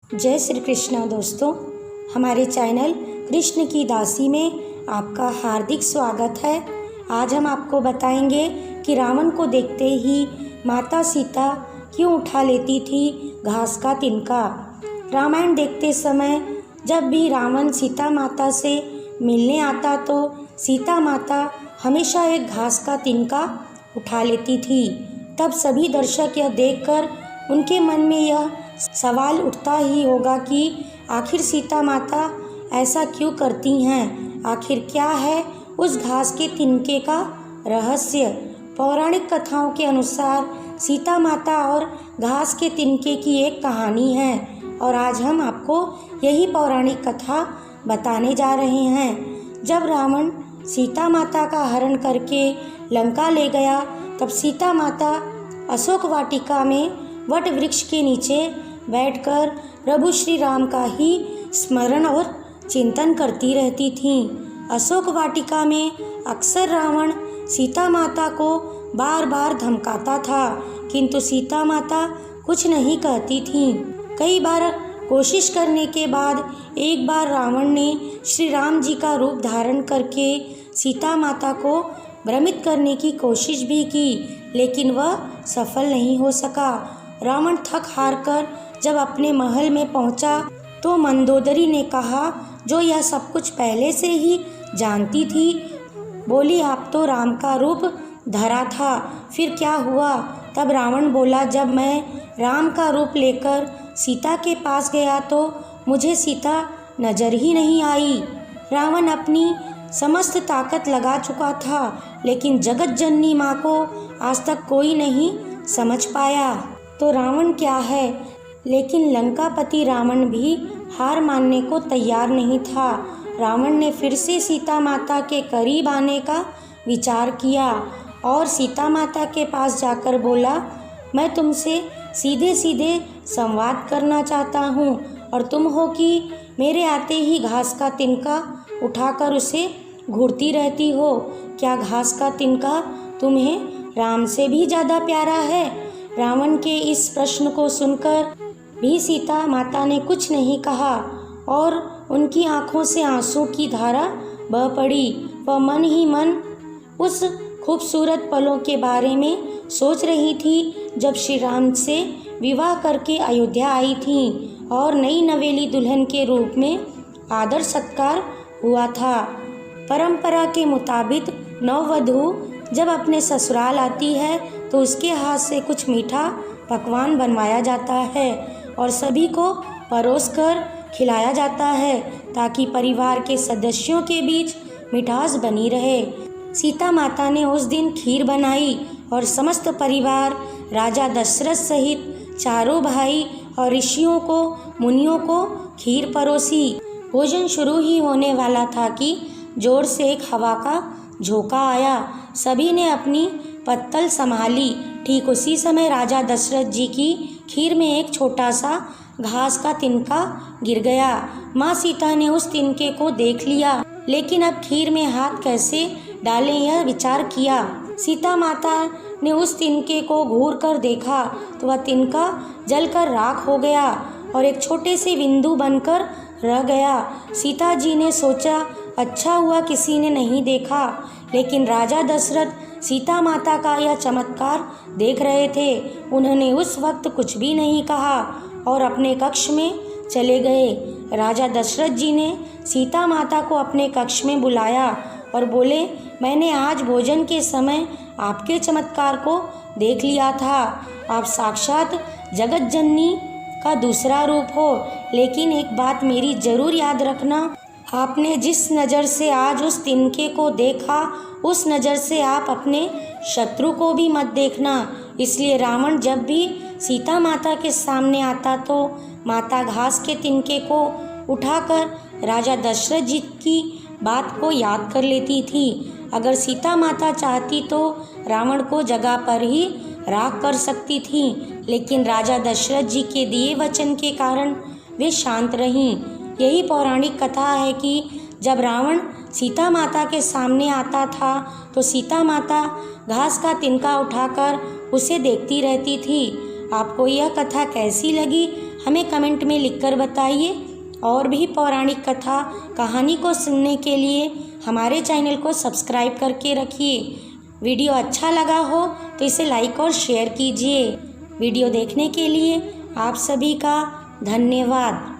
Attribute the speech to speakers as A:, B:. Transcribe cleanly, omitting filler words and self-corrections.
A: जय श्री कृष्ण दोस्तों, हमारे चैनल कृष्ण की दासी में आपका हार्दिक स्वागत है। आज हम आपको बताएंगे कि रावण को देखते ही माता सीता क्यों उठा लेती थी घास का तिनका। रामायण देखते समय जब भी रावण सीता माता से मिलने आता तो सीता माता हमेशा एक घास का तिनका उठा लेती थी। तब सभी दर्शक यह देखकर उनके मन में यह सवाल उठता ही होगा कि आखिर सीता माता ऐसा क्यों करती हैं, आखिर क्या है उस घास के तिनके का रहस्य। पौराणिक कथाओं के अनुसार सीता माता और घास के तिनके की एक कहानी है और आज हम आपको यही पौराणिक कथा बताने जा रहे हैं। जब रावण सीता माता का हरण करके लंका ले गया तब सीता माता अशोक वाटिका में वट वृक्ष के नीचे बैठकर प्रभु श्री राम का ही स्मरण और चिंतन करती रहती थीं। अशोक वाटिका में अक्सर रावण सीता माता को बार बार धमकाता था, किंतु सीता माता कुछ नहीं कहती थीं। कई बार कोशिश करने के बाद एक बार रावण ने श्री राम जी का रूप धारण करके सीता माता को भ्रमित करने की कोशिश भी की, लेकिन वह सफल नहीं हो सका। रावण थक हार कर जब अपने महल में पहुंचा तो मंदोदरी ने कहा, जो यह सब कुछ पहले से ही जानती थी, बोली आप तो राम का रूप धरा था, फिर क्या हुआ। तब रावण बोला, जब मैं राम का रूप लेकर सीता के पास गया तो मुझे सीता नजर ही नहीं आई। रावण अपनी समस्त ताकत लगा चुका था, लेकिन जगत जननी माँ को आज तक कोई नहीं समझ पाया। तो रावण क्या है, लेकिन लंकापति रावण भी हार मानने को तैयार नहीं था। रावण ने फिर से सीता माता के करीब आने का विचार किया और सीता माता के पास जाकर बोला, मैं तुमसे सीधे सीधे संवाद करना चाहता हूँ और तुम हो कि मेरे आते ही घास का तिनका उठाकर उसे घूरती रहती हो। क्या घास का तिनका तुम्हें राम से भी ज़्यादा प्यारा है? रावण के इस प्रश्न को सुनकर भी सीता माता ने कुछ नहीं कहा और उनकी आंखों से आंसू की धारा बह पड़ी। वह मन ही मन उस खूबसूरत पलों के बारे में सोच रही थी जब श्री राम से विवाह करके अयोध्या आई थी और नई नवेली दुल्हन के रूप में आदर सत्कार हुआ था। परंपरा के मुताबिक नववधू जब अपने ससुराल आती है तो उसके हाथ से कुछ मीठा पकवान बनवाया जाता है और सभी को परोसकर खिलाया जाता है ताकि परिवार के सदस्यों के बीच मिठास बनी रहे। सीता माता ने उस दिन खीर बनाई और समस्त परिवार राजा दशरथ सहित चारों भाई और ऋषियों को मुनियों को खीर परोसी। भोजन शुरू ही होने वाला था कि जोर से एक हवा का झोंका आया। सभी ने अपनी पत्तल संभाली। ठीक उसी समय राजा दशरथ जी की खीर में एक छोटा सा घास का तिनका गिर गया। माँ सीता ने उस तिनके को देख लिया, लेकिन अब खीर में हाथ कैसे डालें यह विचार किया। सीता माता ने उस तिनके को घूर कर देखा तो वह तिनका जलकर राख हो गया और एक छोटे से बिंदु बनकर रह गया। सीता जी ने सोचा, अच्छा हुआ किसी ने नहीं देखा, लेकिन राजा दशरथ सीता माता का यह चमत्कार देख रहे थे। उन्होंने उस वक्त कुछ भी नहीं कहा और अपने कक्ष में चले गए। राजा दशरथ जी ने सीता माता को अपने कक्ष में बुलाया और बोले, मैंने आज भोजन के समय आपके चमत्कार को देख लिया था। आप साक्षात जगत जननी का दूसरा रूप हो, लेकिन एक बात मेरी जरूर याद रखना, आपने जिस नज़र से आज उस तिनके को देखा उस नज़र से आप अपने शत्रु को भी मत देखना। इसलिए रावण जब भी सीता माता के सामने आता तो माता घास के तिनके को उठाकर राजा दशरथ जी की बात को याद कर लेती थी। अगर सीता माता चाहती तो रावण को जगह पर ही राख कर सकती थी, लेकिन राजा दशरथ जी के दिए वचन के कारण वे शांत रहीं। यही पौराणिक कथा है कि जब रावण सीता माता के सामने आता था तो सीता माता घास का तिनका उठाकर उसे देखती रहती थी। आपको यह कथा कैसी लगी हमें कमेंट में लिखकर बताइए। और भी पौराणिक कथा कहानी को सुनने के लिए हमारे चैनल को सब्सक्राइब करके रखिए। वीडियो अच्छा लगा हो तो इसे लाइक और शेयर कीजिए। वीडियो देखने के लिए आप सभी का धन्यवाद।